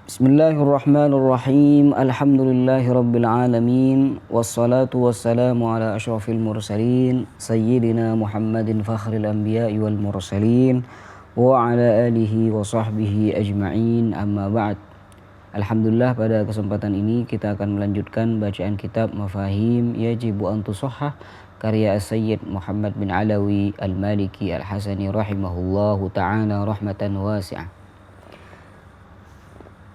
Bismillahirrahmanirrahim. Alhamdulillahirabbil alamin wassalatu wassalamu ala asyrafil mursalin sayyidina Muhammadin fakhril anbiya'i wal mursalin wa ala alihi wa sahbihi ajma'in, amma ba'd. Alhamdulillah, pada kesempatan ini kita akan melanjutkan bacaan kitab Mafahim Yajibu an Tusahhah karya Sayyid Muhammad bin Alawi Al-Maliki Al-Hasani rahimahullahu ta'ala rahmatan wasi'ah.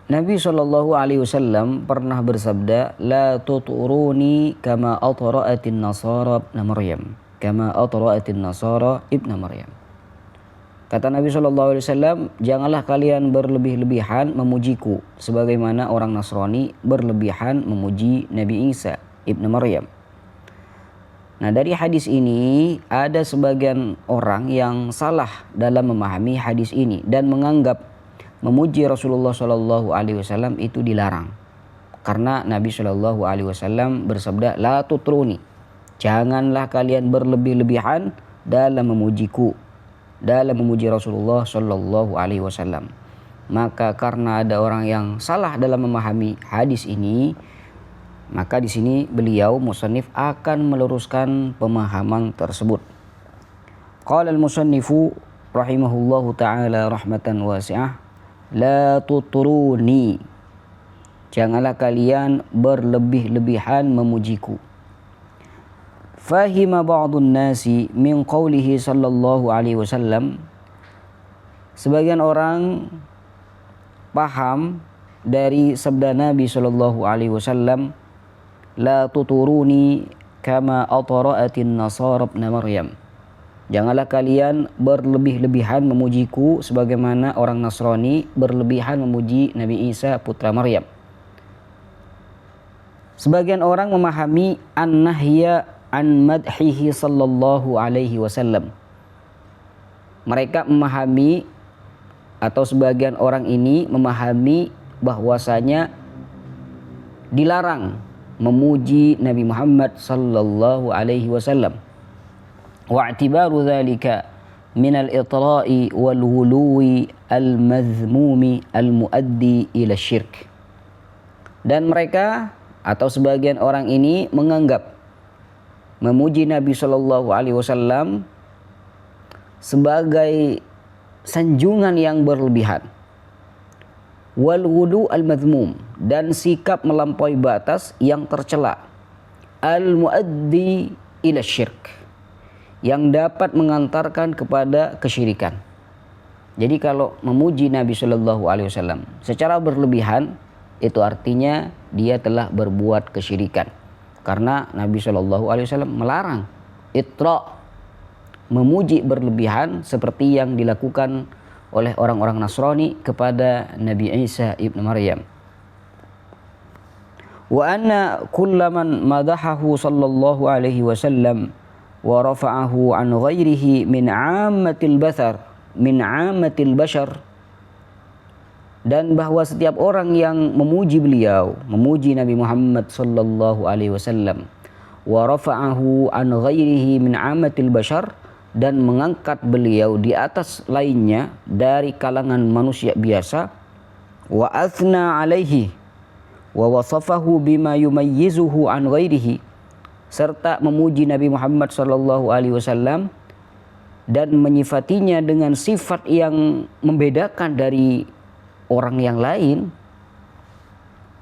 Nabi SAW pernah bersabda, la tuturuni kama atra'atin nasara ibn Maryam, kama atra'atin nasara ibn Maryam. Kata Nabi SAW, janganlah kalian berlebih-lebihan memujiku sebagaimana orang Nasrani berlebihan memuji Nabi Isa ibn Maryam. Nah, dari hadis ini ada sebagian orang yang salah dalam memahami hadis ini dan menganggap memuji Rasulullah SAW itu dilarang, karena Nabi SAW bersabda, la tutruni, janganlah kalian berlebih-lebihan dalam memujiku, dalam memuji Rasulullah SAW. Maka karena ada orang yang salah dalam memahami hadis ini, maka di sini beliau musannif akan meluruskan pemahaman tersebut. Qala al-musannifu rahimahullahu ta'ala rahmatan wasi'ah, la tuturuni, janganlah kalian berlebih-lebihan memujiku. Fahima ba'dun nasi min qawlihi sallallahu alaihi wasallam, sebagian orang paham dari sabda Nabi sallallahu alaihi wasallam, la tuturuni kama atra'atin nasara ibn Maryam, janganlah kalian berlebih-lebihan memujiku sebagaimana orang Nasrani berlebihan memuji Nabi Isa putra Maryam. Sebagian orang memahami an-nahya an madhihi sallallahu alaihi wasallam. Mereka memahami, atau sebagian orang ini memahami bahwasanya dilarang memuji Nabi Muhammad sallallahu alaihi wasallam. Wa'tibaru dzalika min al-itra'i wal ghuluwi al-madhmumi al-muaddi ila syirk. Dan mereka atau sebagian orang ini menganggap memuji Nabi sallallahu alaihi wasallam sebagai sanjungan yang berlebihan, wal ghulu al-madhmum, dan sikap melampaui batas yang tercela, al-muaddi ila syirk, yang dapat mengantarkan kepada kesyirikan. Jadi kalau memuji Nabi Shallallahu Alaihi Wasallam secara berlebihan, itu artinya dia telah berbuat kesyirikan, karena Nabi Shallallahu Alaihi Wasallam melarang itra, memuji berlebihan seperti yang dilakukan oleh orang-orang Nasrani kepada Nabi Isa ibn Maryam. Wa anna kullaman madahahu sallallahu alaihi wasallam wa rafa'ahu an ghairihi min 'ammatil bashar, dan bahwa setiap orang yang memuji beliau, memuji Nabi Muhammad sallallahu alaihi wasallam, wa rafa'ahu an ghairihi min 'ammatil bashar, dan mengangkat beliau di atas lainnya dari kalangan manusia biasa, wa athna alaihi wa wasafahu bima yumayyizuhu an ghairihi, serta memuji Nabi Muhammad sallallahu alaihi wasallam dan menyifatinya dengan sifat yang membedakan dari orang yang lain,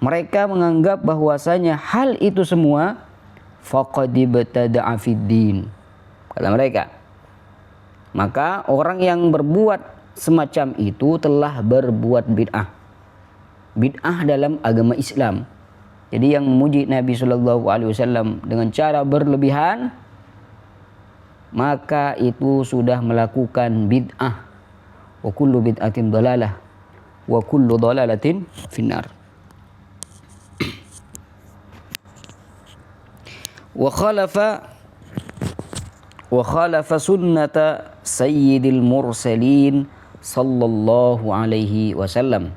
mereka menganggap bahwasanya hal itu semua faqad ibtada'a fid din, kata mereka. Maka orang yang berbuat semacam itu telah berbuat bid'ah dalam agama Islam. Jadi yang memuji Nabi Shallallahu Alaihi Wasallam dengan cara berlebihan, maka itu sudah melakukan bid'ah. Wa kullu bid'atin dalalah wa kullu dalalatin finnar. Wa khalafa sunnata sayyidil mursalin sallallahu alaihi wasallam.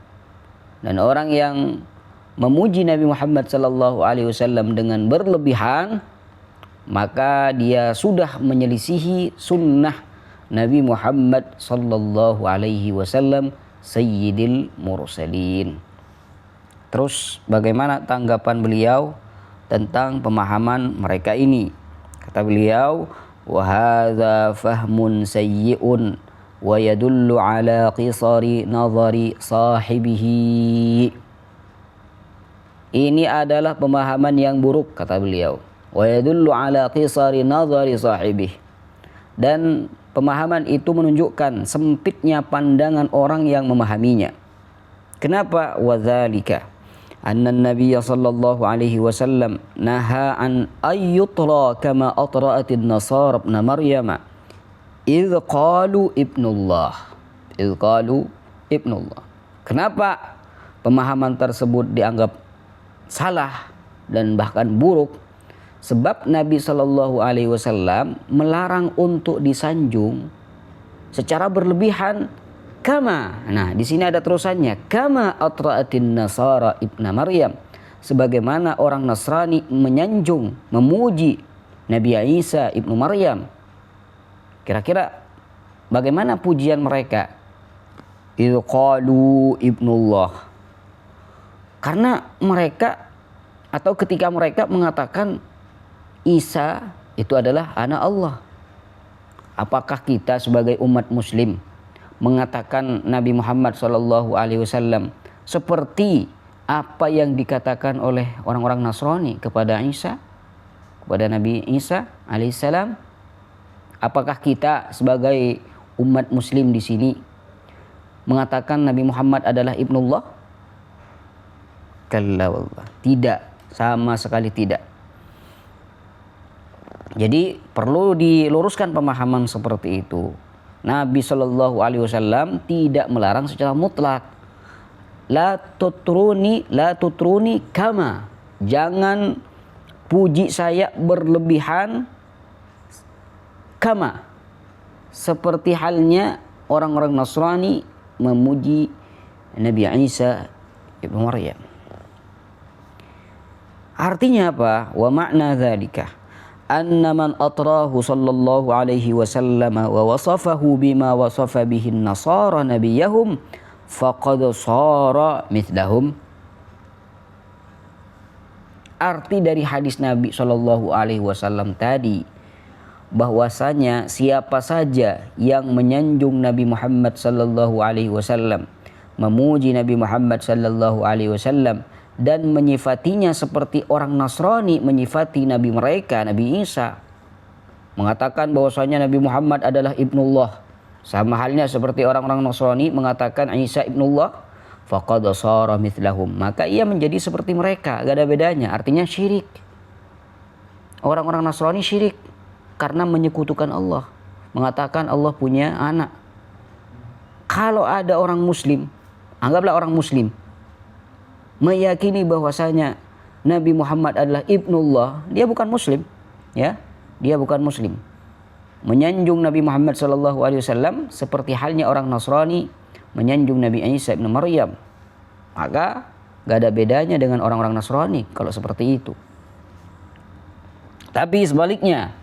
Dan orang yang memuji Nabi Muhammad sallallahu alaihi wasallam dengan berlebihan, maka dia sudah menyelisihi sunnah Nabi Muhammad sallallahu alaihi wasallam sayyidil mursalin. Terus bagaimana tanggapan beliau tentang pemahaman mereka ini? Kata beliau, wa hadza fahmun sayyi'un wa yadullu ala qisari nazari sahibihi. Ini adalah pemahaman yang buruk, kata beliau. Wa yadullu ala qisari nazari sahibihi. Dan pemahaman itu menunjukkan sempitnya pandangan orang yang memahaminya. Kenapa? Wa dzalika anna an-nabiy sallallahu alaihi wasallam naha an ayyutra kama atra'atin nasara ibn maryam idz qalu ibnullah. Kenapa pemahaman tersebut dianggap salah dan bahkan buruk? Sebab Nabi sallallahu alaihi wasallam melarang untuk disanjung secara berlebihan. Kama, nah di sini ada terusannya, kama atra'atin nasara ibna Maryam, sebagaimana orang Nasrani menyanjung, memuji Nabi Isa ibnu Maryam. Kira-kira bagaimana pujian mereka? Idz qalu ibnullah. Karena mereka atau ketika mereka mengatakan Isa itu adalah anak Allah. Apakah kita sebagai umat muslim mengatakan Nabi Muhammad SAW seperti apa yang dikatakan oleh orang-orang Nasrani kepada Isa, kepada Nabi Isa alaihissalam? Apakah kita sebagai umat muslim di sini mengatakan Nabi Muhammad adalah ibnullah? Kalla wallah, tidak, sama sekali tidak. Jadi perlu diluruskan pemahaman seperti itu. Nabi Shallallahu Alaihi Wasallam tidak melarang secara mutlak. La tutruni kama. Jangan puji saya berlebihan kama. Seperti halnya orang-orang Nasrani memuji Nabi Isa ibnu Maryam. Artinya apa? Wa ma'na dzalika anna man atrahu sallallahu alaihi wasallam wa wasafahu bima wasafa bihi an-nasara nabiyahum faqad sara mithlahum. Arti dari hadis Nabi sallallahu alaihi wasallam tadi bahwasanya siapa saja yang menyanjung Nabi Muhammad sallallahu alaihi wasallam, memuji Nabi Muhammad sallallahu alaihi wasallam dan menyifatinya seperti orang Nasrani menyifati Nabi mereka, Nabi Isa, mengatakan bahwasanya Nabi Muhammad adalah ibnullah, sama halnya seperti orang-orang Nasrani mengatakan Isa ibnullah, faqad sara mithlahum, maka ia menjadi seperti mereka, gak ada bedanya. Artinya syirik. Orang-orang Nasrani syirik karena menyekutukan Allah, mengatakan Allah punya anak. Kalau ada orang muslim, anggaplah orang muslim meyakini bahwasanya Nabi Muhammad adalah ibnullah, dia bukan muslim, ya, dia bukan muslim. Menyanjung Nabi Muhammad SAW seperti halnya orang Nasrani menyanjung Nabi Isa ibnu Maryam, maka gak ada bedanya dengan orang-orang Nasrani kalau seperti itu. Tapi sebaliknya,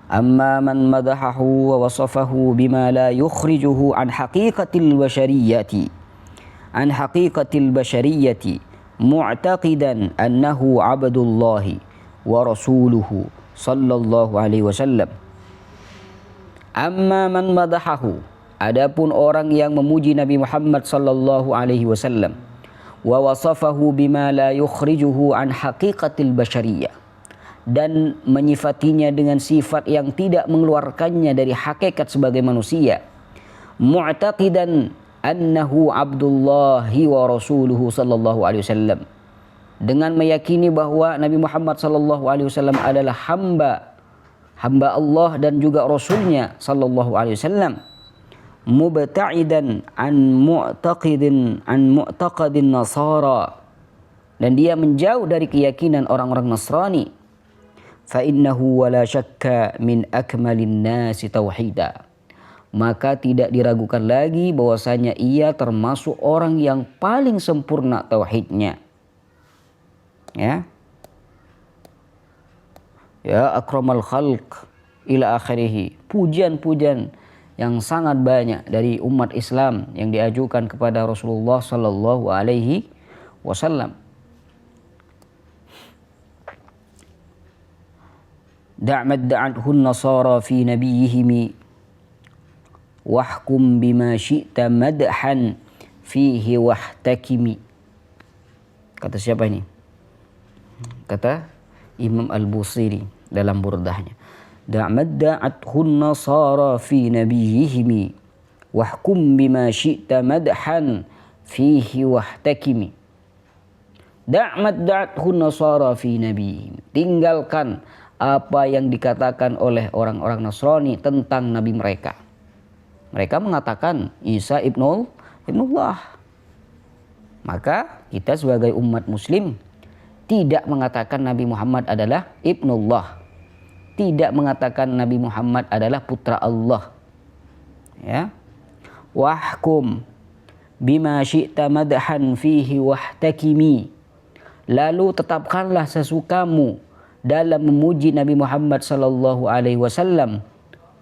amma man madahahu wa wasafahu bima la yukhrijuhu an haqiqatil bashariyati mu'taqidan annahu abdullahi wa rasuluhu sallallahu alaihi wasallam. Amma man madahahu, adapun orang yang memuji Nabi Muhammad sallallahu alaihi wasallam, wa wasafahu bima la yukhrijuhu an haqiqatil bashariyah, dan menyifatinya dengan sifat yang tidak mengeluarkannya dari hakikat sebagai manusia, mu'taqidan annahu abdullahi wa rasuluhu sallallahu alaihi wasallam, dengan meyakini bahwa Nabi Muhammad sallallahu alaihi wasallam adalah hamba Allah dan juga rasulnya sallallahu alaihi wasallam, mubta'idan an mu'taqadin nasara, dan dia menjauh dari keyakinan orang-orang Nasrani. Fa innahu wala syakka min akmalin nasi tauhida, maka tidak diragukan lagi bahwasanya ia termasuk orang yang paling sempurna tauhidnya. Ya akramal khalq ila akhirih. Pujian-pujian yang sangat banyak dari umat Islam yang diajukan kepada Rasulullah sallallahu alaihi wasallam. Da'mad da'athun nasara fi nabiyihim wahkum bima syi'ta madhan fihi wahtakimi. Kata siapa ini? Kata Imam Al-Busiri dalam burdahnya. Da'mad da'athun nasara fi nabiyihim wahkum bima syi'ta madhan fihi wahtakimi. Da'mad da'athun nasara fi nabiyihim. Tinggalkan apa yang dikatakan oleh orang-orang Nasrani tentang nabi mereka. Mereka mengatakan Isa ibnullah. Maka kita sebagai umat muslim tidak mengatakan Nabi Muhammad adalah ibnullah. Tidak mengatakan Nabi Muhammad adalah putra Allah. Ya. Wahkum bima syi'ta madhan fihi wahtakimi. Lalu tetapkanlah sesukamu dalam memuji Nabi Muhammad sallallahu alaihi wasallam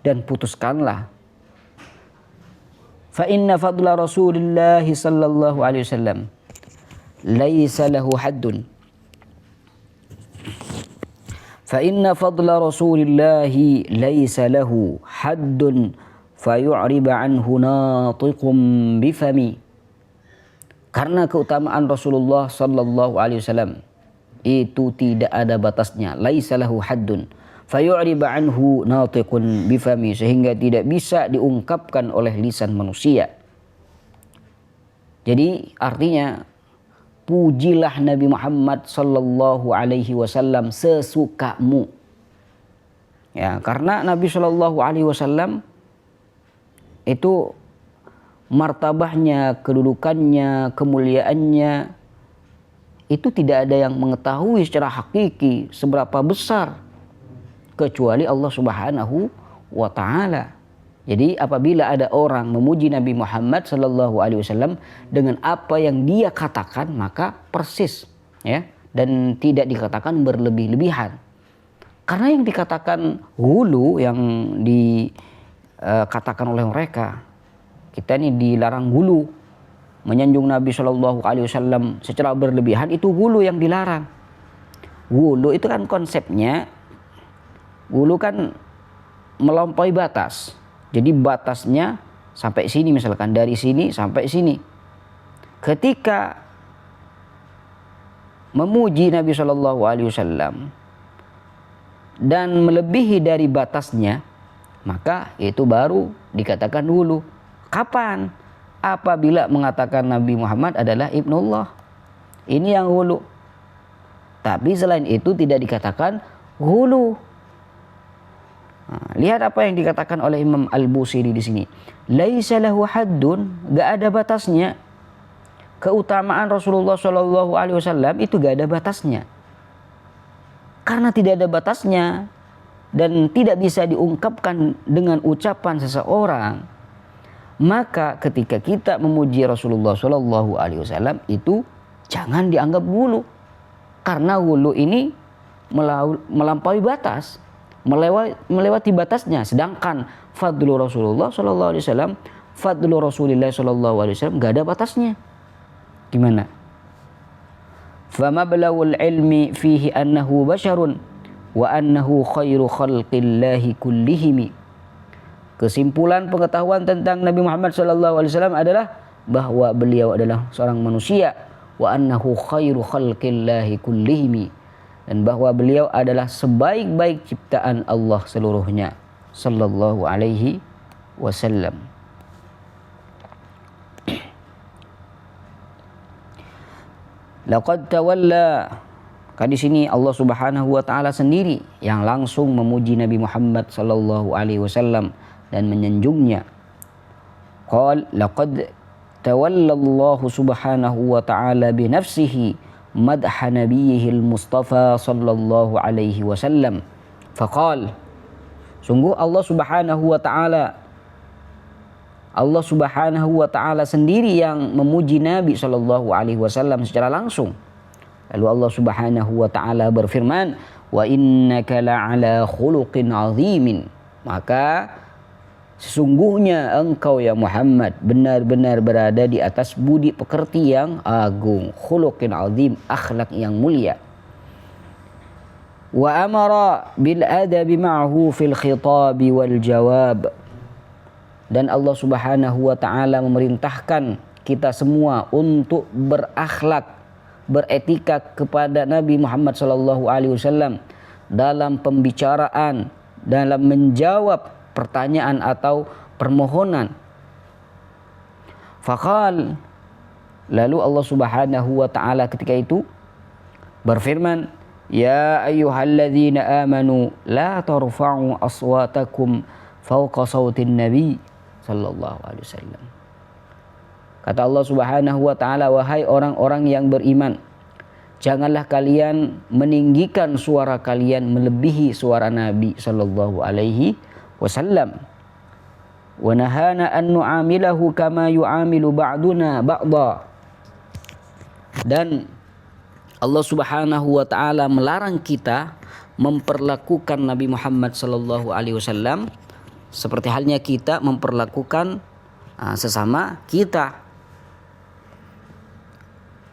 dan putuskanlah. Fa inna fadla Rasulillah sallallahu alaihi wasallam laisa lahu haddun. Fa inna fadla Rasulillah laisa lahu haddun fayu'rib anhu natiqum bifami. Karena keutamaan Rasulullah sallallahu alaihi wasallam itu tidak ada batasnya, laisa lahu haddun fayu'rib anhu natiqun bifami, sehingga tidak bisa diungkapkan oleh lisan manusia. Jadi artinya pujilah Nabi Muhammad sallallahu alaihi wasallam sesukamu. Ya, karena Nabi sallallahu alaihi wasallam itu martabahnya, kedudukannya, kemuliaannya itu tidak ada yang mengetahui secara hakiki seberapa besar kecuali Allah Subhanahu wa taala. Jadi apabila ada orang memuji Nabi Muhammad sallallahu alaihi wasallam dengan apa yang dia katakan, maka persis, ya, dan tidak dikatakan berlebih-lebihan. Karena yang dikatakan hulu, yang dikatakan oleh mereka, kita ini dilarang hulu, menyanjung Nabi Shallallahu Alaihi Wasallam secara berlebihan, itu hulu yang dilarang. Hulu itu kan konsepnya, hulu kan melampaui batas. Jadi batasnya sampai sini, misalkan dari sini sampai sini. Ketika memuji Nabi Shallallahu Alaihi Wasallam dan melebihi dari batasnya, maka itu baru dikatakan hulu. Kapan? Apabila mengatakan Nabi Muhammad adalah ibnullah. Ini yang hulu. Tapi selain itu tidak dikatakan hulu. Nah, lihat apa yang dikatakan oleh Imam Al-Busiri di sini. Laisa lahu haddun, gak ada batasnya. Keutamaan Rasulullah Shallallahu Alaihi Wasallam itu gak ada batasnya. Karena tidak ada batasnya dan tidak bisa diungkapkan dengan ucapan seseorang, maka ketika kita memuji Rasulullah Shallallahu Alaihi Wasallam itu jangan dianggap hulu, karena hulu ini melampaui batas, melewati batasnya. Sedangkan fadlu Rasulullah Shallallahu Alaihi Wasallam, fadlu Rasulullah Shallallahu Alaihi Wasallam gak ada batasnya. Gimana? Famablawul ilmi fihi annahu basharun wa annahu khairu khalqillahi kullihimi. Kesimpulan pengetahuan tentang Nabi Muhammad SAW adalah bahwa beliau adalah seorang manusia, wa annahu khairu khalqillahi kullihimi, dan bahwa beliau adalah sebaik-baik ciptaan Allah seluruhnya, sallallahu alaihi wasallam. Laqad tawalla, di sini Allah Subhanahu wa taala sendiri yang langsung memuji Nabi Muhammad sallallahu alaihi wasallam dan menyanjungnya. Qal laqad tawalla Allah Subhanahu wa taala bi nafsihi madha nabiyhi al-Mustafa sallallahu alaihi wasallam. Faqal, sungguh Allah Subhanahu wa taala sendiri yang memuji Nabi sallallahu alaihi wasallam secara langsung. Lalu Allah Subhanahu wa taala berfirman, wa innaka la'ala khuluqin azimin. Maka Sesungguhnya engkau ya Muhammad benar-benar berada di atas budi pekerti yang agung, khuluqin azim, akhlak yang mulia. Wa amara bil adabi ma'hu fil khitabi wal jawab. Dan Allah Subhanahu wa taala memerintahkan kita semua untuk berakhlak, beretika kepada Nabi Muhammad sallallahu alaihi wasallam dalam pembicaraan, dalam menjawab pertanyaan atau permohonan. Faqal, lalu Allah Subhanahu wa taala ketika itu berfirman, ya ayyuhalladzina amanu la tarfa'u aswatakum fawqa sautin nabi sallallahu alaihi wasallam. Kata Allah Subhanahu wa taala, wahai orang-orang yang beriman, janganlah kalian meninggikan suara kalian melebihi suara Nabi sallallahu alaihi wasallam. Wa nahana an nu'amilahu kama yu'amilu ba'duna ba'dha. Dan Allah Subhanahu wa taala melarang kita memperlakukan Nabi Muhammad sallallahu alaihi wasallam seperti halnya kita memperlakukan sesama kita.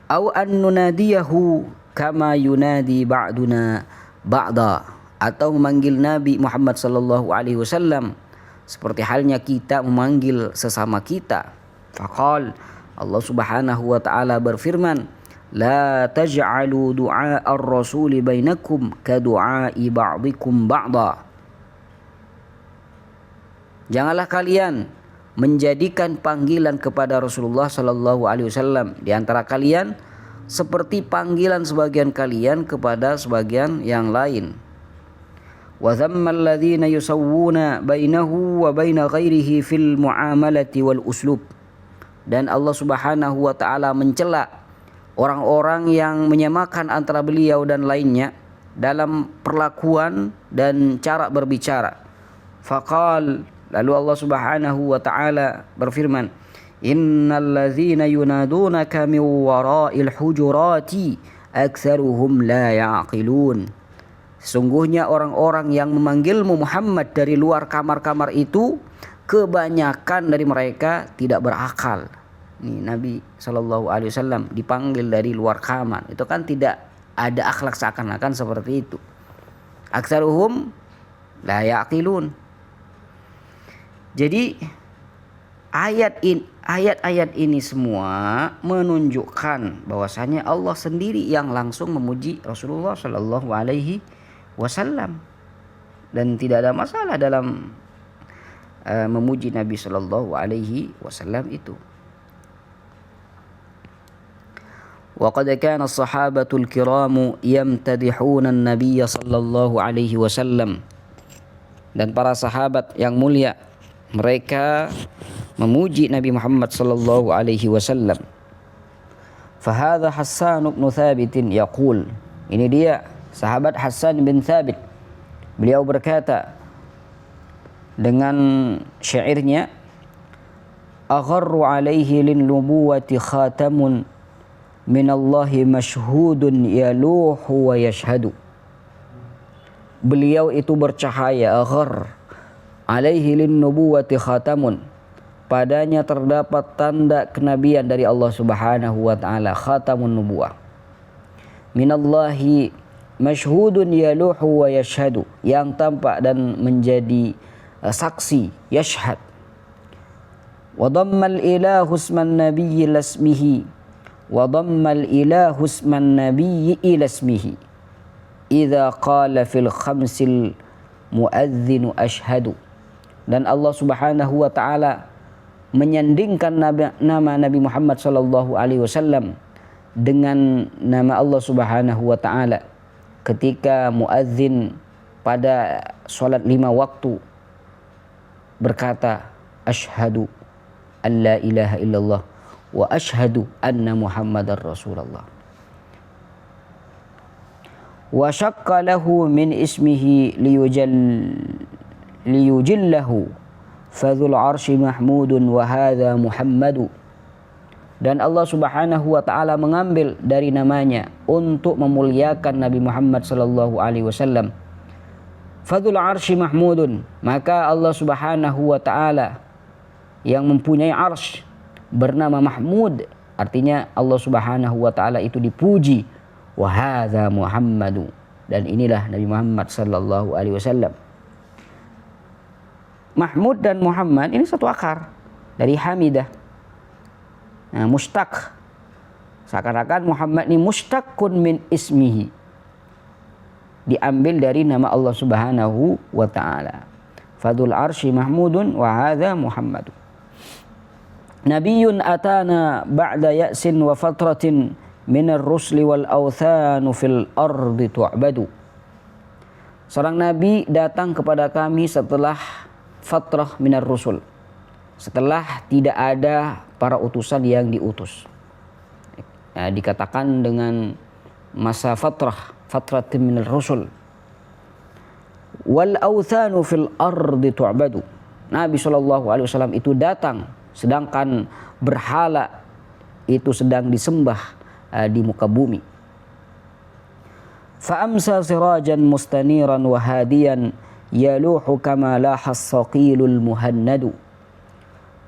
Au an nunadiyahu kama yunadi ba'duna ba'da, atau memanggil Nabi Muhammad sallallahu alaihi wasallam seperti halnya kita memanggil sesama kita. Faqal, Allah Subhanahu wa taala berfirman, la taj'alu du'a ar-rasuli bainakum ka du'ai ba'dikum ba'da. Janganlah kalian menjadikan panggilan kepada Rasulullah sallallahu alaihi wasallam di antara kalian seperti panggilan sebagian kalian kepada sebagian yang lain. Wa dhamma alladhina yusawwuna bainahu wa baina ghairihi fil muamalati wal uslub. Dan Allah Subhanahu wa taala mencela orang-orang yang menyamakan antara beliau dan lainnya dalam perlakuan dan cara berbicara. Faqal, lalu Allah Subhanahu wa taala berfirman, innal ladzina yunadunaka min wara'il hujurati aktsaruhum la ya'qilun. Sesungguhnya orang-orang yang memanggilmu Muhammad dari luar kamar-kamar itu, kebanyakan dari mereka tidak berakal. Nih, Nabi sallallahu alaihi wasallam dipanggil dari luar kamar, itu kan tidak ada akhlak, seakan-akan seperti itu. Aktsaruhum la ya'qilun. Jadi ayat-ayat ini semua menunjukkan bahwasanya Allah sendiri yang langsung memuji Rasulullah sallallahu alaihi wasallam, dan tidak ada masalah dalam memuji Nabi sallallahu alaihi wasallam itu. وقد كان الصحابة الكرام يمتدحون النبي صلى الله عليه وسلم. Dan para sahabat yang mulia, mereka memuji Nabi Muhammad sallallahu alaihi wasallam. فهذا حسان بن ثابت يقول, ini dia sahabat Hassan bin Thabit, beliau berkata dengan syairnya, agharru alaihi lin nubuwati khatamun minallahi mashhudun yaluhu wa yashhadu. Beliau itu bercahaya, aghar alaihi lin nubuwati khatamun, padanya terdapat tanda kenabian dari Allah Subhanahu wa taala, khatamun nubuwah. Minallahi mashhudun yaluhu wa yashhadu, yang tampak dan menjadi saksi, yashhad. Wa dhammal ilahu isman nabiyyi lasmihi, wa dhammal ilahu isman nabiyyi ila ismihi idza qala fil khamsil muadzinu ashhadu. Dan Allah Subhanahu wa taala menyandingkan nama Nabi Muhammad sallallahu alaihi wasallam dengan nama Allah Subhanahu wa taala ketika muadzin pada salat 5 waktu berkata, asyhadu an la ilaha illallah wa ashhadu anna Muhammadar Rasulullah. Wa syaqqa lahu min ismihi liyujillahu fadzul arsy mahmudun wa hadza Muhammadu. Dan Allah Subhanahu wa taala mengambil dari namanya untuk memuliakan Nabi Muhammad sallallahu alaihi wasallam. Fadzul arsy mahmudun, maka Allah Subhanahu wa taala yang mempunyai arsy bernama Mahmud, artinya Allah Subhanahu wa taala itu dipuji. Wa hadza Muhammadu, dan inilah Nabi Muhammad sallallahu alaihi wasallam. Mahmud dan Muhammad ini satu akar dari hamidah. Nah, mustaq. Seakan-akan Muhammad ini mustaqun min ismihi. Diambil dari nama Allah Subhanahu wa taala. Fadzul arsy mahmudun wa hadza Muhammad. Nabiyyun atana ba'da ya'sin wa fatratin minar rusli wal awthanu fil ardi tu'badu. Seorang nabi datang kepada kami setelah fatrah minar rusul, setelah tidak ada para utusan yang diutus. Ya, dikatakan dengan masa fatratin minar rusul. Wal awthanu fil ardi tu'badu. Nabi SAW itu datang sedangkan berhala itu sedang disembah di muka bumi. Fa amsa sirajan mustaniran wa hadiyan yaluhu kama lahas saqilul muhannadu.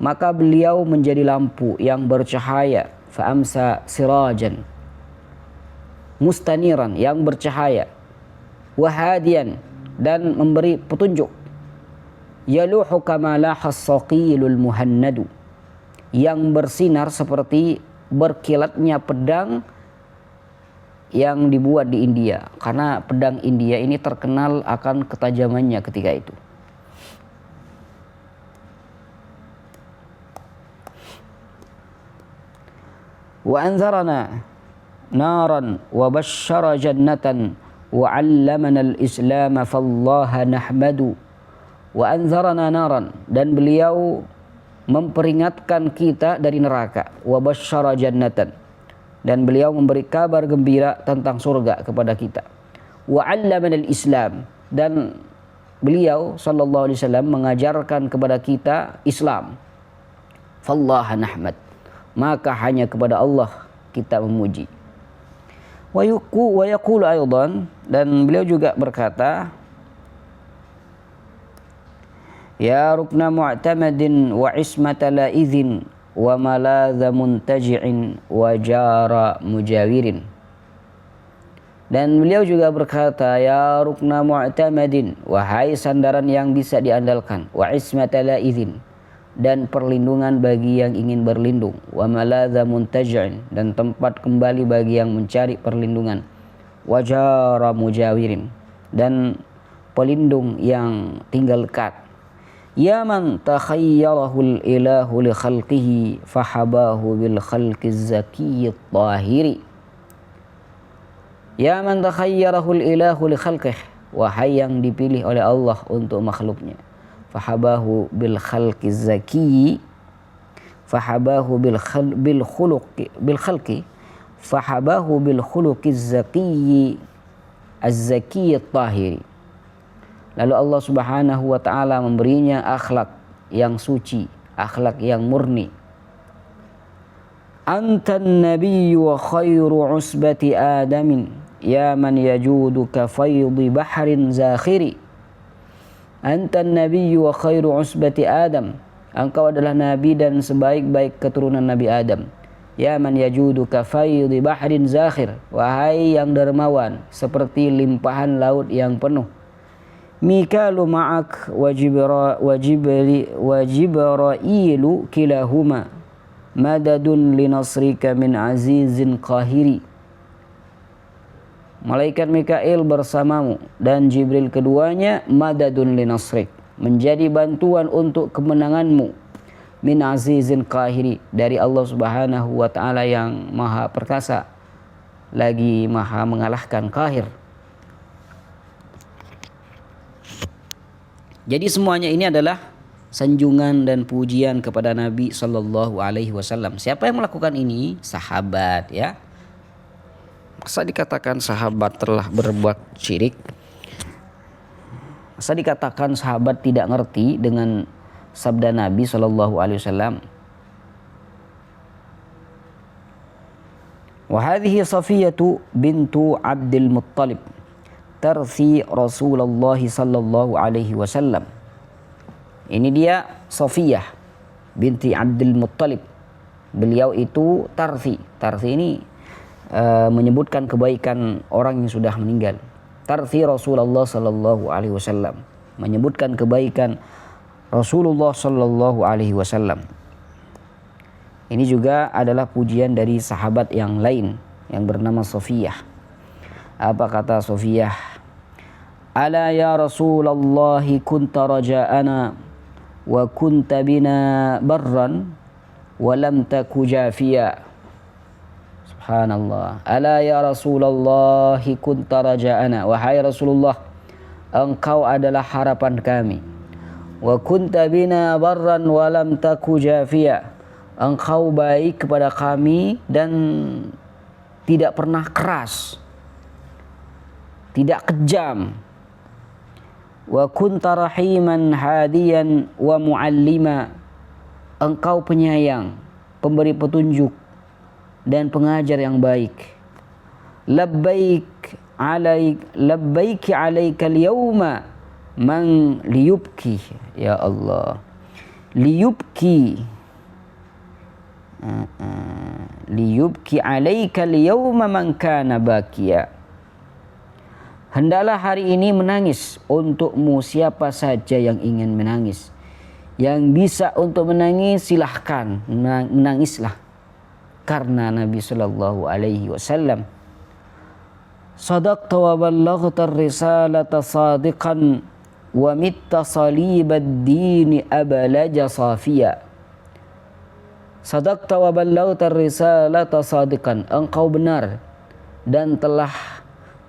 Maka beliau menjadi lampu yang bercahaya. Fa amsa sirajan mustaniran, yang bercahaya, wa hadiyan, dan memberi petunjuk. Yaluhu kama lahas saqilul muhannadu, yang bersinar seperti berkilatnya pedang yang dibuat di India, karena pedang India ini terkenal akan ketajamannya ketika itu. Wa anzarana naran wa basyara jannatan wa 'allamana al-islam fallaha nahmadu. Wa anzarana naran, dan beliau memperingatkan kita dari neraka. Wa basyara jannatan, dan beliau memberi kabar gembira tentang surga kepada kita. Wa 'allamana al-islam, dan beliau sallallahu alaihi wasallam mengajarkan kepada kita Islam. Fallaha nahmad, maka hanya kepada Allah kita memuji. Wa yaqulu aidan, dan beliau juga berkata, ya rukna mu'tamadin wa ismata la'idhin wa maladha muntaji'in wa jara mujawirin. Dan beliau juga berkata, ya rukna mu'tamadin, wahai sandaran yang bisa diandalkan, wa ismata la'idhin, dan perlindungan bagi yang ingin berlindung, wa maladha muntaji'in, dan tempat kembali bagi yang mencari perlindungan, wa jara mujawirin, dan pelindung yang tinggal dekat. Ya man takhayyarahul ilahu li khalqihi fahabahu bil khalqiz zakiyyit tahiri. Ya man takhayyarahul ilahu li khalqihi, wahai yang dipilih oleh Allah untuk makhluknya. Fahabahu bil khalqiz zakiyyi, fahabahu bil khalqi, fahabahu bil khuluqiz zakiyyi az-zakiyyit tahiri. Lalu Allah Subhanahu wa taala memberinya akhlak yang suci, akhlak yang murni. Antan nabiyyu wa khairu usbati adamin, ya man yajudu ka faydi bahrin zakhiri. Antan nabiyyu wa khairu usbati Adam, engkau adalah nabi dan sebaik-baik keturunan Nabi Adam. Ya man yajudu ka faydi bahrin zakhir, wahai yang dermawan seperti limpahan laut yang penuh. Mikalu ma'ak wa Jibrailu kilahuma madadun linasrika min azizin qahiri. Malaikat Mikail bersamamu dan Jibril keduanya madadun linasrik, menjadi bantuan untuk kemenanganmu, min azizin qahiri, dari Allah Subhanahu wa taala yang maha perkasa lagi maha mengalahkan qahir. Jadi semuanya ini adalah sanjungan dan pujian kepada Nabi sallallahu alaihi wasallam. Siapa yang melakukan ini? Sahabat, ya. Masa dikatakan sahabat telah berbuat syirik? Masa dikatakan sahabat tidak ngerti dengan sabda Nabi sallallahu alaihi wasallam? Wa hadhihi Safiyatu bintu Abdul Muttalib tarthi Rasulullah sallallahu alaihi wasallam. Ini dia Safiyah binti Abdul Muttalib. Beliau itu tarthi. Tarthi ini menyebutkan kebaikan orang yang sudah meninggal. Tarthi Rasulullah sallallahu alaihi wasallam, menyebutkan kebaikan Rasulullah sallallahu alaihi wasallam. Ini juga adalah pujian dari sahabat yang lain yang bernama Safiyah. Apa kata Safiyah? Ala ya Rasulullah kunta raja'ana wa kunta bina barran wa lam taku jafiya. Subhanallah. Ala ya Rasulullah kunta raja'ana. Wahai Rasulullah, engkau adalah harapan kami. Wa kunta bina barran wa lam taku jafiya. Engkau baik kepada kami dan tidak pernah keras, tidak kejam. Wa kunta rahiman hadiyan wa muallima. Engkau penyayang, pemberi petunjuk dan pengajar yang baik. Labbaik alaika al-yawma man liyubki. Ya Allah, liyubki alaika al-yawma man kana bakiya. Hendaklah hari ini menangis untukmu siapa saja yang ingin menangis. Yang bisa untuk menangis silahkan, menangislah. Karena Nabi sallallahu alaihi wasallam, sadaqta wa ballaghta ar-risalata sadiqan wa mitta salibad dini ablaja safiya. Sadaqta wa ballaghta ar-risalata sadiqan. Engkau benar dan telah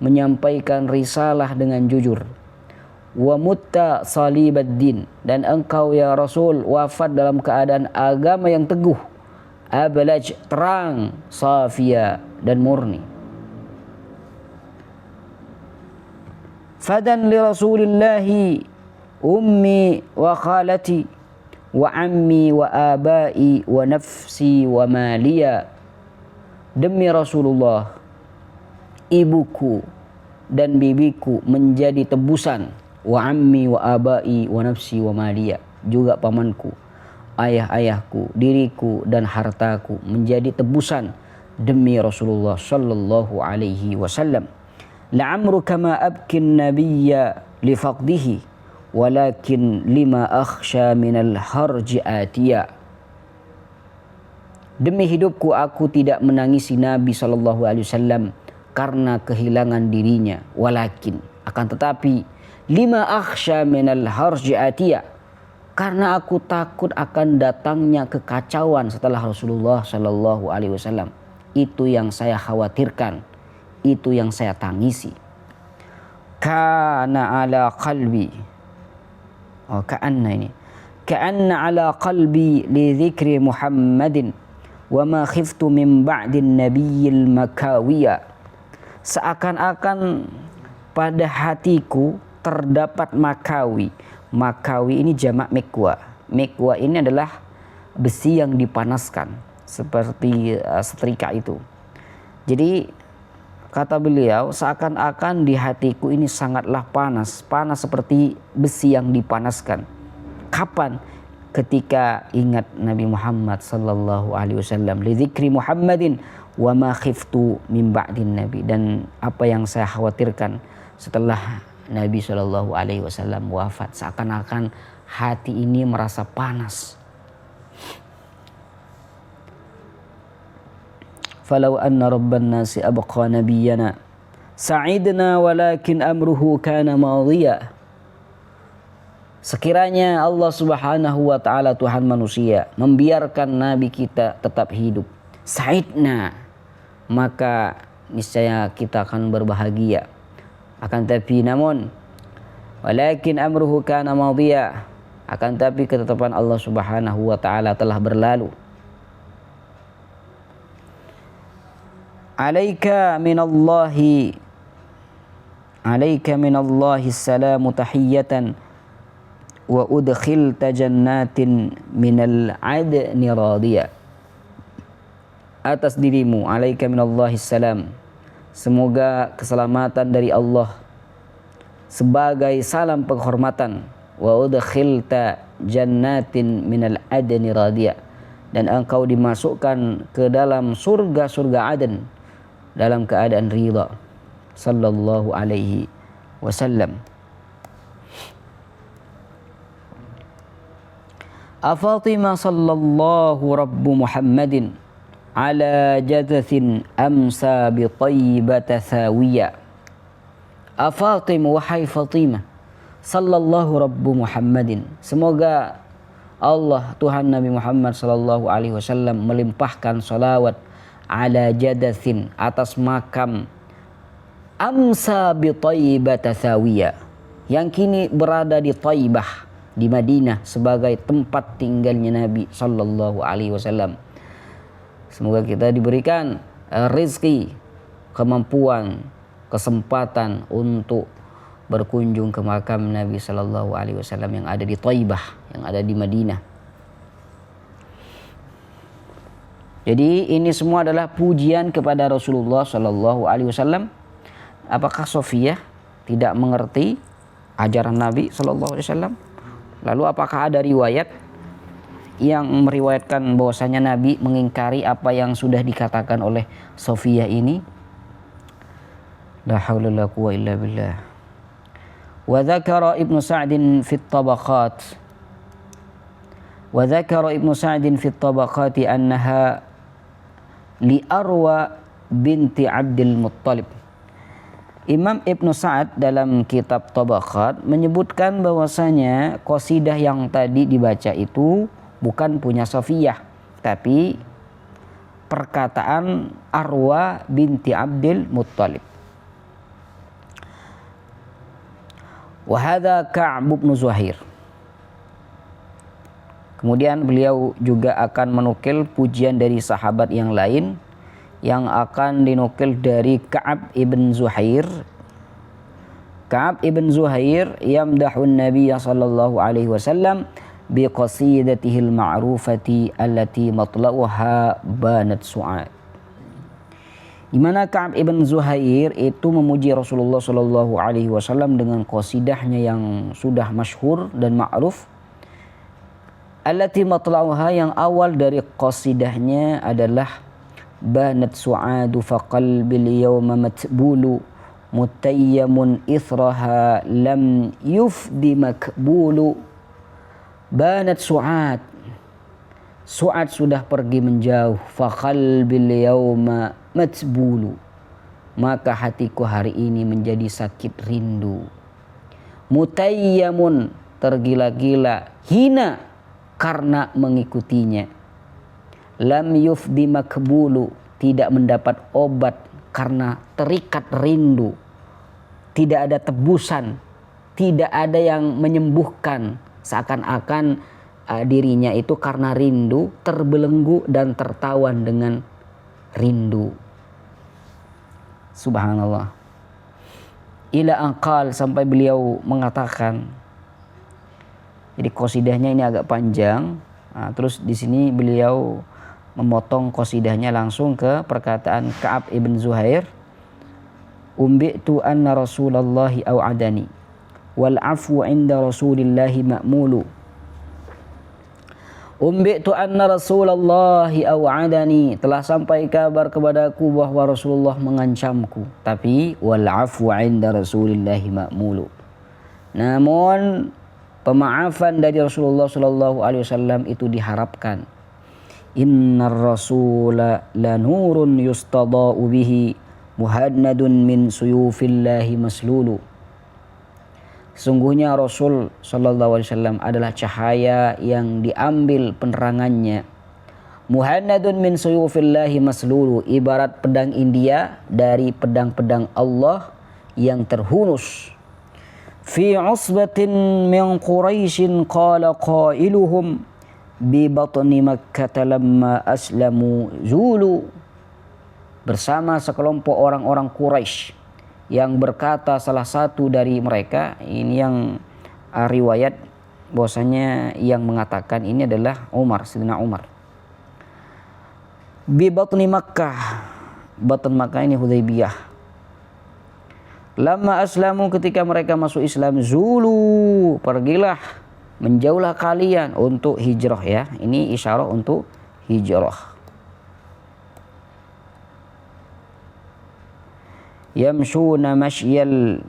menyampaikan risalah dengan jujur. Wa mutta salibaddin, dan engkau ya Rasul wafat dalam keadaan agama yang teguh, ablaj terang, safia dan murni. Fadan li Rasulillahi ummi wa khalati wa ammi wa abai wa nafsi wa maliya. Demi Rasulullah, ibuku dan bibiku menjadi tebusan. Wa ammi wa abai wa nafsi wa maliya. Juga pamanku, ayah-ayahku, diriku dan hartaku menjadi tebusan demi Rasulullah sallallahu alaihi wasallam. La'amruka ma abkin nabiyya li faqdihi walakin lima akhsha minal harji atiya. Demi hidupku aku tidak menangisi Nabi sallallahu alaihi wasallam karena kehilangan dirinya, walakin akan tetapi lima akhsha minal harji atiya, karena aku takut akan datangnya kekacauan setelah Rasulullah sallallahu alaihi wasallam. Itu yang saya khawatirkan, itu yang saya tangisi. Kana ala qalbi, ka'anna ala qalbi li dzikri Muhammadin wa ma khiftu min ba'din nabiyil makawiya. Seakan-akan pada hatiku terdapat makawi. Makawi ini jamak mekwa. Mekwa ini adalah besi yang dipanaskan seperti setrika itu. Jadi kata beliau, seakan-akan di hatiku ini sangatlah panas. Panas seperti besi yang dipanaskan. Kapan? Ketika ingat Nabi Muhammad sallallahu alaihi wasallam. Li dzikri Muhammadin wa ma khiftu min ba'din nabi. Dan apa yang saya khawatirkan setelah Nabi sallallahu alaihi wasallam wafat. Seakan-akan hati ini merasa panas. Falau anna rabban nasi abqa nabiyyana sa'idna walakin amruhu kana madhiya. Sekiranya Allah subhanahu wa ta'ala Tuhan manusia membiarkan Nabi kita tetap hidup, sa'idna, maka niscaya kita akan berbahagia. Akan tapi namun walakin amruhu kana madhiya, akan tapi ketetapan Allah subhanahu wa ta'ala telah berlalu. Alaika minallahi salamu tahiyatan wa udkhilta jannatin minal adni radiyah. Atas dirimu alaika minallahi salam, semoga keselamatan dari Allah sebagai salam penghormatan. Wa udkhilta jannatin minal adni radiyah, dan engkau dimasukkan ke dalam surga-surga Aden dalam keadaan ridha. Sallallahu alaihi wasallam. Afatima sallallahu rabbu Muhammadin ala jadathin amsa bi tayyibata thawiya. Afatim, wahai Fatimah, sallallahu rabbu Muhammadin, semoga Allah Tuhan Nabi Muhammad sallallahu alaihi wasallam melimpahkan salawat ala jadathin, atas makam amsa bi tayyibata thawiya, yang kini berada di Taibah, di Madinah, sebagai tempat tinggalnya Nabi sallallahu alaihi wasallam. Semoga kita diberikan rezeki, kemampuan, kesempatan untuk berkunjung ke makam Nabi sallallahu alaihi wasallam yang ada di Taibah, yang ada di Madinah. Jadi ini semua adalah pujian kepada Rasulullah sallallahu alaihi wasallam. Apakah Sofiyah tidak mengerti ajaran Nabi sallallahu alaihi wasallam? Lalu apakah ada riwayat yang meriwayatkan bahwasanya Nabi mengingkari apa yang sudah dikatakan oleh Sofiyah ini? La haula la quwwata illa billah. Wa dzakara Ibnu Sa'din fi at-Tabaqat. Wa dzakara Ibnu Sa'din fi at-Tabaqat annaha li Arwa binti Abdul Muttalib. Imam Ibnu Sa'ad dalam kitab Tabaqat menyebutkan bahwasanya qasidah yang tadi dibaca itu bukan punya Sofiyah, tapi perkataan Arwa binti Abdul Muttalib. Wa hadza Ka'b bin Zuhair. Kemudian beliau juga akan menukil pujian dari sahabat yang lain yang akan dinukil dari Ka'ab ibn Zuhair. Ka'ab ibn Zuhair yamdahun Nabi sallallahu alaihi wasallam bi qasidatihi al-ma'rufati allati matla'uha banat su'ad. Di mana Ka'ab ibn Zuhair itu memuji Rasulullah sallallahu alaihi wasallam dengan qasidahnya yang sudah masyhur dan ma'ruf. Allati matla'uha, yang awal dari qasidahnya adalah banat su'adu fa qalbil yawma matbulu mutayyamun ithraha lam yufdi makbulu. Banat su'ad, su'ad sudah pergi menjauh, fa qalbil yawma matbulu, maka hatiku hari ini menjadi sakit rindu. Mutayyamun, tergila-gila, hina karena mengikutinya. Lam yufdi makbulu, tidak mendapat obat karena terikat rindu. Tidak ada tebusan, tidak ada yang menyembuhkan, seakan-akan dirinya itu karena rindu terbelenggu dan tertawan dengan rindu. Subhanallah. Ila angkal, sampai beliau mengatakan. Jadi qasidahnya ini agak panjang. Nah, terus di sini beliau memotong qasidahnya langsung ke perkataan Ka'ab ibn Zuhair. Umbitu anna Rasulullahi au'adani wal afu 'inda Rasulillahi ma'mulu. Umbitu anna Rasulullahi au'adani, telah sampai kabar kepadaku bahwa Rasulullah mengancamku, tapi wal afu 'inda Rasulillahi ma'mulu, namun pemaafan dari Rasulullah sallallahu alaihi wasallam itu diharapkan. Innar rasula lanurun yustada'u bihi muhannadun min suyufillahi maslulu. Sungguhnya Rasul sallallahu alaihi wasallam adalah cahaya yang diambil penerangannya. Muhannadun min suyufillahi maslulu, ibarat pedang India dari pedang-pedang Allah yang terhunus. Fi usbatin min Quraisyin qala qailuhum bi batni Makkah lamma aslamu zulu. Bersama sekelompok orang-orang Quraisy, yang berkata salah satu dari mereka, ini yang riwayat bahwasanya yang mengatakan ini adalah Umar, Sayyidina Umar. Bi batni Makkah, batn Makkah ini Hudaybiyah. Lamma aslamu, ketika mereka masuk Islam, zulu, pergilah, menjauhlah kalian untuk hijrah ya. Ini isyarat untuk hijrah. Yamshuna mashyal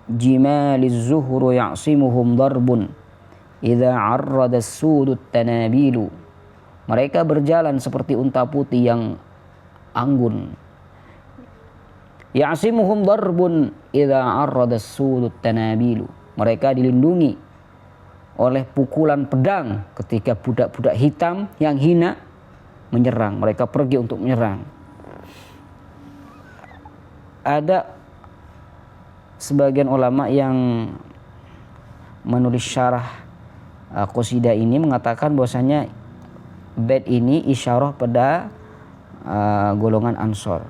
jimaliz zuhru ya'simuhum darbun idza 'arrada as-sudut tanabilu. Mereka berjalan seperti unta putih yang anggun. Ya'simuhum darbun idza 'arrada as-sudut tanabilu. Mereka dilindungi oleh pukulan pedang ketika budak-budak hitam yang hina menyerang. Mereka pergi untuk menyerang. Ada sebagian ulama yang menulis syarah qasidah ini mengatakan bahwasanya bait ini isyarah pada golongan Ansor.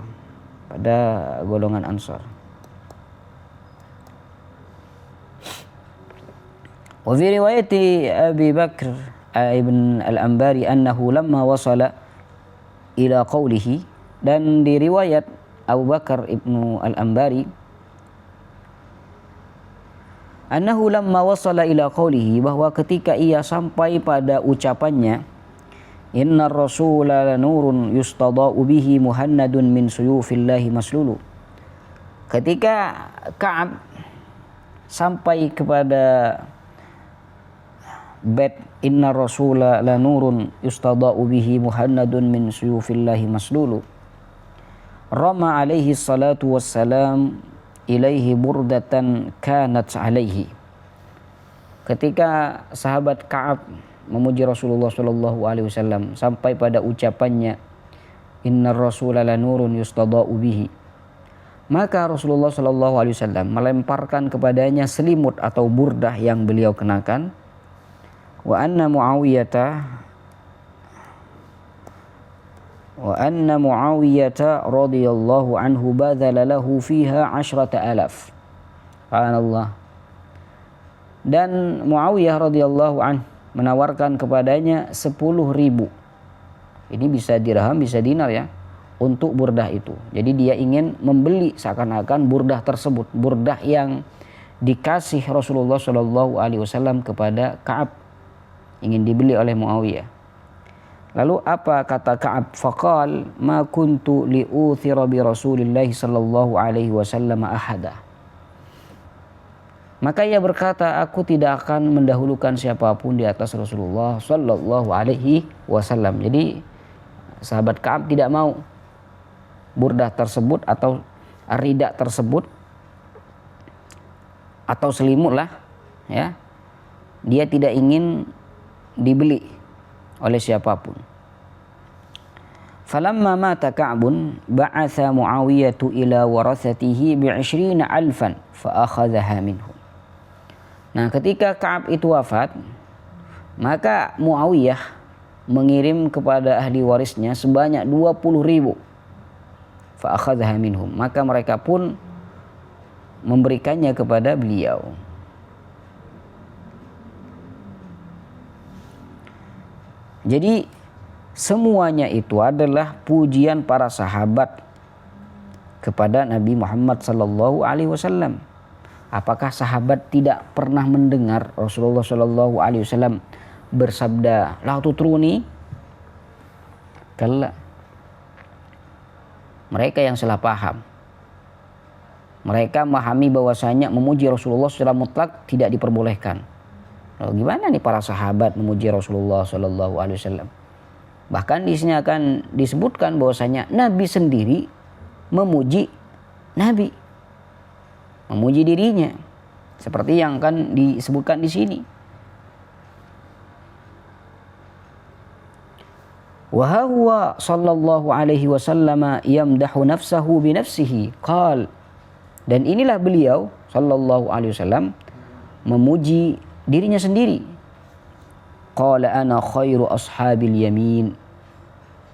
Pada golongan Ansor. Wa fi riwayati Abi Bakr ibn al-Anbari annahu lamma wasala ila qawlihi, dan di riwayat Abu Bakar ibnu al-Anbari annahu lamma wasala ila qawlihi, bahwa ketika ia sampai pada ucapannya innar rasula lanurun yustada'u bihi muhannadun min suyufillahi maslulu. Ketika Ka'ab sampai kepada bait innar rasula lanurun yustada'u bihi muhannadun min suyufillahi maslulu, rama alaihi salatu wassalam ilaihi burdatan kanat alaihi. Ketika sahabat Ka'ab memuji Rasulullah sallallahu alaihi wasallam sampai pada ucapannya innar rasula lanurun yustada'u bihi, maka Rasulullah sallallahu alaihi wasallam melemparkan kepadanya selimut atau burdah yang beliau kenakan. Wa anna Muawiyata radhiyallahu anhu badala lahu fiha 10,000. Subhanallah. Dan Muawiyah radhiyallahu anhu menawarkan kepadanya 10.000. Ini bisa dirham, bisa dinar ya, untuk burdah itu. Jadi dia ingin membeli seakan-akan burdah tersebut, burdah yang dikasih Rasulullah Shallallahu Alaihi Wasallam kepada Ka'ab, ingin dibeli oleh Muawiyah. Lalu apa kata Ka'ab? Faqal ma kuntu li'uthira bi Rasulillahi sallallahu alaihi wasallam ahada. Maka ia berkata, aku tidak akan mendahulukan siapapun di atas Rasulullah sallallahu alaihi wasallam. Jadi sahabat Ka'ab tidak mau burdah tersebut atau rida tersebut atau selimut lah ya. Dia tidak ingin dibeli oleh siapapun. Falamma mata Ka'bun ba'atha Muawiyatu ila warathatihi bi'20,000 fa akhadhaha minhum. Nah, ketika Ka'ab itu wafat, maka Muawiyah mengirim kepada ahli warisnya sebanyak 20.000. Fa akhadhaha minhum. Maka mereka pun memberikannya kepada beliau. Jadi semuanya itu adalah pujian para sahabat kepada Nabi Muhammad sallallahu alaihi wasallam. Apakah sahabat tidak pernah mendengar Rasulullah sallallahu alaihi wasallam bersabda, "La tutruni"? Kala. Mereka yang salah paham. Mereka memahami bahwasanya memuji Rasulullah secara mutlak tidak diperbolehkan. Lalu gimana nih para sahabat memuji Rasulullah Sallallahu Alaihi Wasallam? Bahkan di sini akan disebutkan bahwasanya Nabi sendiri memuji Nabi, memuji dirinya, seperti yang akan disebutkan di sini. Wa huwa sallallahu alaihi wasallam yamdahu nafsahu bi nafsihi qal, dan inilah beliau sallallahu alaihi wasallam memuji dirinya sendiri. Qala ana khairu ashabil yamin.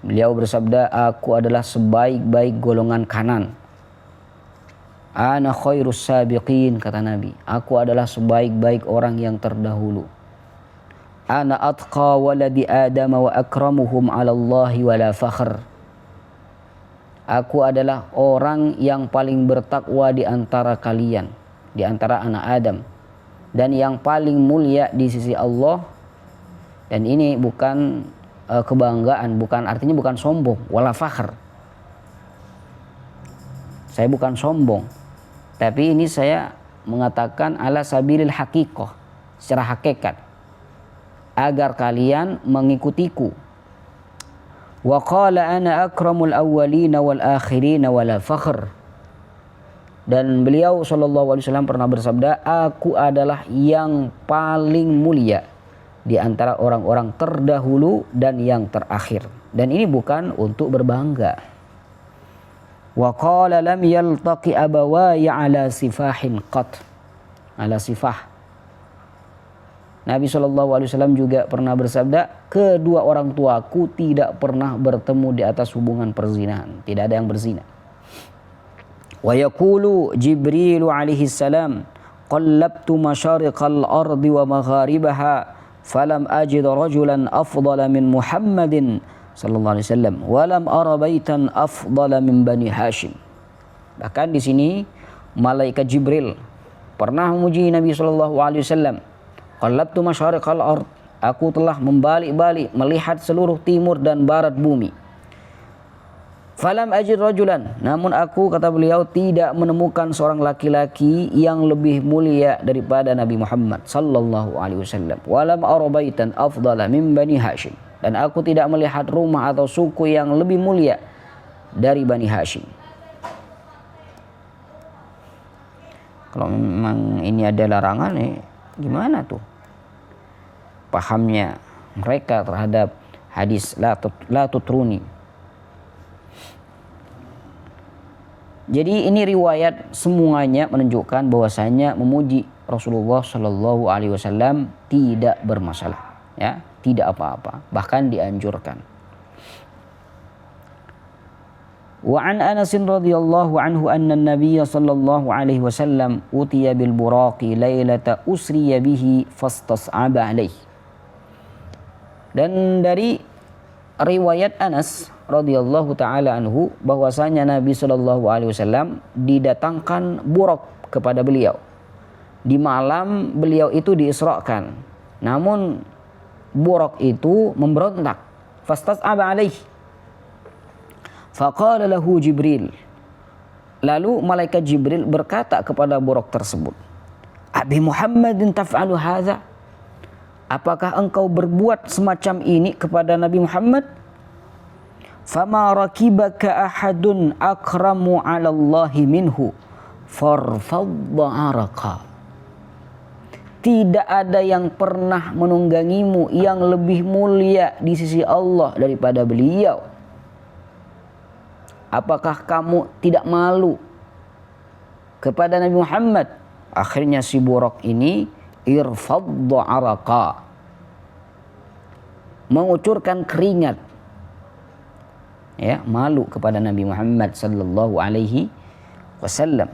Beliau bersabda, aku adalah sebaik-baik golongan kanan. Ana khairus sabiqin, kata Nabi, aku adalah sebaik-baik orang yang terdahulu. Ana atqa waladi Adam wa akramuhum 'ala Allah wa la fakhr. Aku adalah orang yang paling bertakwa di antara kalian, di antara anak Adam, dan yang paling mulia di sisi Allah. Dan ini bukan kebanggaan, artinya bukan sombong, wala fakhr. Saya bukan sombong, tapi ini saya mengatakan ala sabilil haqiqah, secara hakikat, agar kalian mengikutiku. Wa qala ana akramul awwalina wal akhirina wala fakhr. Dan beliau sallallahu alaihi wasallam pernah bersabda, aku adalah yang paling mulia di antara orang-orang terdahulu dan yang terakhir. Dan ini bukan untuk berbangga. Wa qala lam yaltaqi abawaya ala sifahin qat. Ala sifah. Nabi SAW juga pernah bersabda, kedua orang tuaku tidak pernah bertemu di atas hubungan perzinahan. Tidak ada yang berzina. Wa yaqulu Jibril alaihi salam, qallabtu masyariqal ardi wa magharibaha falam ajid rajulan afdala min Muhammadin sallallahu alaihi wasallam wa lam ara baitan afdala min Bani Hashim. Bahkan di sini malaikat Jibril pernah memuji Nabi sallallahu alaihi wasallam. Qallabtu masyariqal ard, aku telah membalik-balik melihat seluruh timur dan barat bumi. Falam ajid rajulan, namun aku, kata beliau, tidak menemukan seorang laki-laki yang lebih mulia daripada Nabi Muhammad sallallahu alaihi wasallam. Walam ara baitan afdala min Bani Hashim, dan aku tidak melihat rumah atau suku yang lebih mulia dari Bani Hashim. Kalau memang ini ada larangan, gimana tuh pahamnya mereka terhadap hadis la tutruni? Jadi ini riwayat semuanya menunjukkan bahwasanya memuji Rasulullah Shallallahu Alaihi Wasallam tidak bermasalah, ya, tidak apa-apa, bahkan dianjurkan. Wa an Anas radhiyallahu anhu anna an-nabiy sallallahu alaihi wasallam utiya bil buraqi lailata usriya bihi fastas'aba alaihi. Dan dari riwayat Anas radhiyallahu taala anhu bahwasanya Nabi sallallahu alaihi wasallam didatangkan buraq kepada beliau di malam beliau itu diisrakan. Namun buraq itu memberontak. Fastas'aba alaihi. Faqala lahu Jibril. Lalu malaikat Jibril berkata kepada buraq tersebut, Abi Muhammadin taf'alu hadza? Apakah engkau berbuat semacam ini kepada Nabi Muhammad? Fama rakibaka ahadun akramu 'ala Allahi minhu farfadda 'araqa. Tidak ada yang pernah menunggangimu yang lebih mulia di sisi Allah daripada beliau. Apakah kamu tidak malu kepada Nabi Muhammad? Akhirnya si buraq ini irfadda 'araqa, mengucurkan keringat, ya, malu kepada Nabi Muhammad sallallahu alaihi wasallam.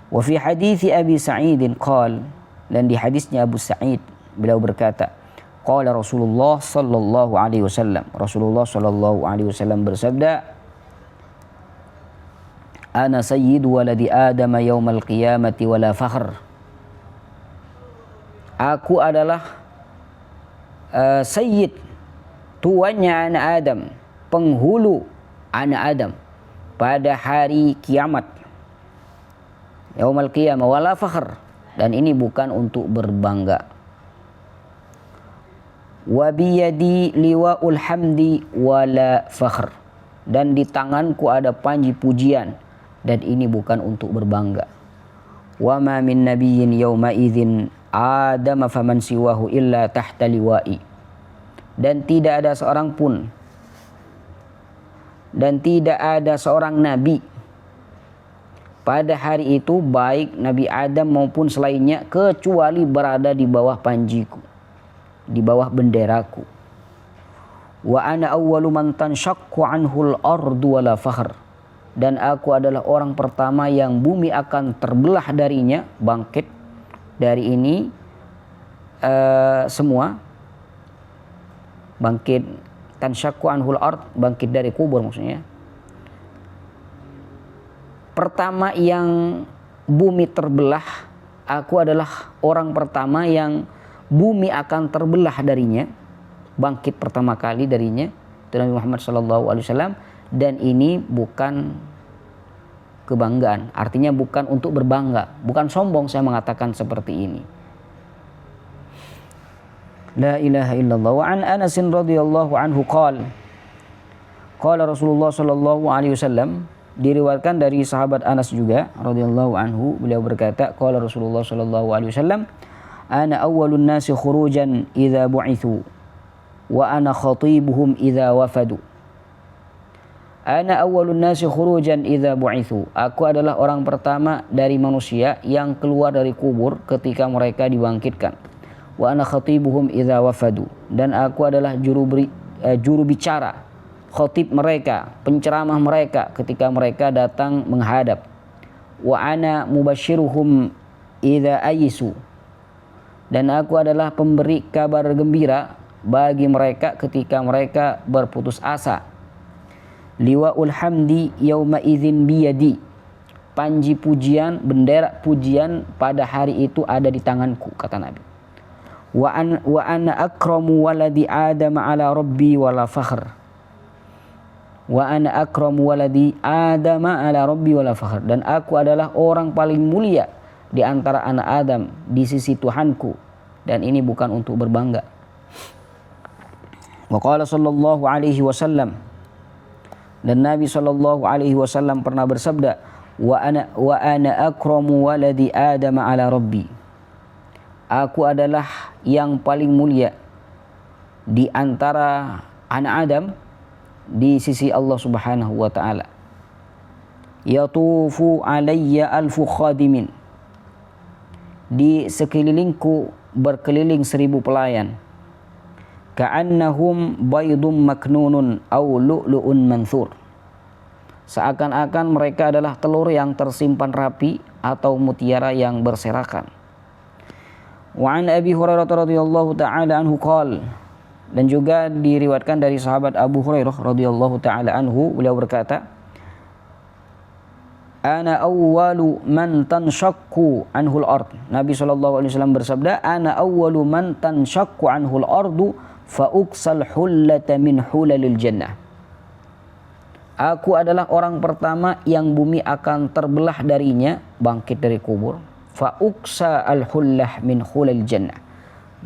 Wa fi hadits Abi Sa'id qala, dan di hadisnya Abu Sa'id beliau berkata, qala Rasulullah sallallahu alaihi wasallam, Rasulullah sallallahu alaihi wasallam bersabda, ana sayyidu waladi Adam yaumal qiyamati wala fakhr. Aku adalah sayyid, tuannya anak Adam, penghulu anak Adam pada hari kiamat, yaumal qiyamah, wala fakhr, dan ini bukan untuk berbangga. Wa biyadi liwa'ul hamdi wala fakhr, dan di tanganku ada panji pujian, dan ini bukan untuk berbangga. Wa ma min nabiyyin yawma idzin Adam faman siwahu illa tahta liwa'i, dan tidak ada seorang pun, dan tidak ada seorang nabi pada hari itu, baik Nabi Adam maupun selainnya, kecuali berada di bawah panjiku, di bawah benderaku. Wa ana awwalu man tanshaqqu anhul ardu wala fakhr, dan aku adalah orang pertama yang bumi akan terbelah darinya, bangkit dari ini semua, bangkit, tanshaqqu anhul ard, bangkit dari kubur maksudnya, pertama yang bumi terbelah, aku adalah orang pertama yang bumi akan terbelah darinya, bangkit pertama kali darinya, itu Nabi Muhammad SAW. Dan ini bukan kebanggaan, artinya bukan untuk berbangga, bukan sombong saya mengatakan seperti ini. La ilaha illallah. Wa an Anas radhiyallahu anhu qala Rasulullah sallallahu alaihi wasallam, diriwayatkan dari sahabat Anas juga radhiyallahu anhu, beliau berkata qala Rasulullah sallallahu alaihi wasallam, ana awwalun nasi khurujan idza bu'itsu wa ana khatibuhum idza wafadu. Ana awwalun nasi khurujan idza bu'itsu, aku adalah orang pertama dari manusia yang keluar dari kubur ketika mereka dibangkitkan. Wa ana khatibuhum idza wafadu, dan aku adalah juru bicara, khatib mereka, penceramah mereka ketika mereka datang menghadap. Wa ana mubasyiruhum idza ayisu, dan aku adalah pemberi kabar gembira bagi mereka ketika mereka berputus asa. Liwa'ul hamdi yauma idzin biyadi, panji pujian, bendera pujian pada hari itu ada di tanganku, kata Nabi. Wa ana akramu waladi Adam ala rabbi wala fakhr. Wa ana akramu waladi Adam ala rabbi wala fakhr, dan aku adalah orang paling mulia di antara anak Adam di sisi Tuhanku, dan ini bukan untuk berbangga. Wa qala sallallahu alaihi wasallam, dan Nabi sallallahu alaihi wasallam pernah bersabda, wa ana akramu waladi Adam ala rabbi, aku adalah yang paling mulia di antara anak Adam di sisi Allah Subhanahu wa taala. Yatufu alayya alfu khadimin, di sekelilingku berkeliling 1000 pelayan. Ka'annahum baydum maknunun aw lu'lu'un manthur, seakan-akan mereka adalah telur yang tersimpan rapi atau mutiara yang berserakan. Wa an Abi Hurairah radhiyallahu taala anhu qala, dan juga diriwayatkan dari sahabat Abu Hurairah radhiyallahu taala anhu, beliau berkata, ana awwalu man tanshaqqu anhul ard. Nabi sallallahu alaihi wasallam bersabda, ana awwalu man tanshaqqu anhul ardu fa uksal hullata min hulalil jannah. Aku adalah orang pertama yang bumi akan terbelah darinya, bangkit dari kubur. Fa uksa al hullah min hulalil jannah,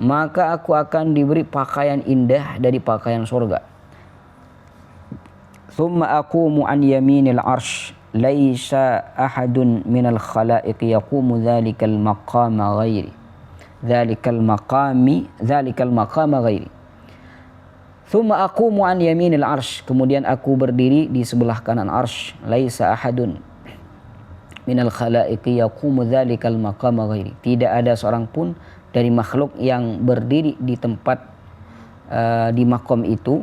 maka aku akan diberi pakaian indah dari pakaian surga. Thumma aqumu an yaminil arsh, laisa ahadun minal khalaiqi yaqumu dhalikal maqama ghairi, dhalikal maqama ghairi. Thumma aqumu an yaminil arsh, kemudian aku berdiri di sebelah kanan arsh. Laisa ahadun minal khalaiqi yaqumu dhalikal maqama ghairi, tidak ada seorang pun dari makhluk yang berdiri di tempat di makom itu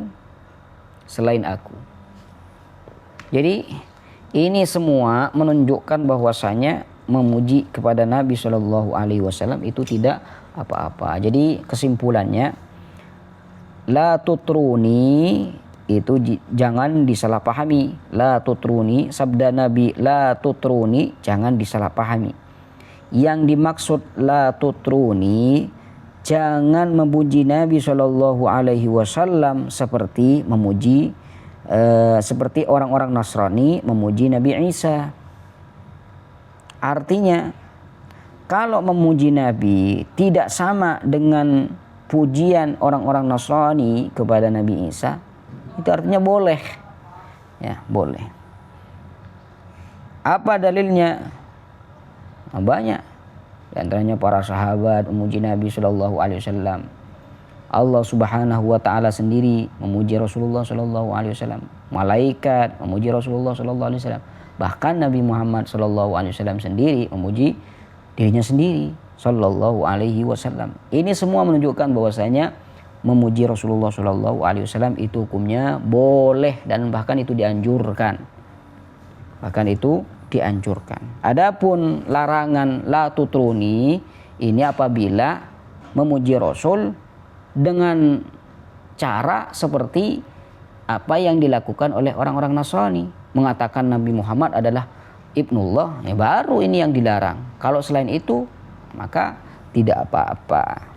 selain aku. Jadi ini semua menunjukkan bahwasanya memuji kepada Nabi Shallallahu Alaihi Wasallam itu tidak apa-apa. Jadi kesimpulannya, la tutruni itu jangan disalahpahami. La tutruni, sabda Nabi la tutruni, jangan disalahpahami. Yang dimaksud la tutruni, jangan memuji Nabi Shallallahu Alaihi Wasallam seperti memuji seperti orang-orang Nasrani memuji Nabi Isa. Artinya kalau memuji Nabi tidak sama dengan pujian orang-orang Nasrani kepada Nabi Isa, itu artinya boleh, ya boleh. Apa dalilnya? Nah, banyak. Di antaranya para sahabat memuji Nabi Shallallahu Alaihi Wasallam. Allah Subhanahu Wa Taala sendiri memuji Rasulullah Shallallahu Alaihi Wasallam. Malaikat memuji Rasulullah Shallallahu Alaihi Wasallam. Bahkan Nabi Muhammad Shallallahu Alaihi Wasallam sendiri memuji dirinya sendiri Shallallahu Alaihi Wasallam. Ini semua menunjukkan bahwasanya memuji Rasulullah Shallallahu Alaihi Wasallam itu hukumnya boleh dan bahkan itu dianjurkan. Bahkan itu dianjurkan. Adapun larangan la tutruni ini apabila memuji Rasul dengan cara seperti apa yang dilakukan oleh orang-orang Nasrani, mengatakan Nabi Muhammad adalah ibnullah, ya baru ini yang dilarang. Kalau selain itu maka tidak apa-apa.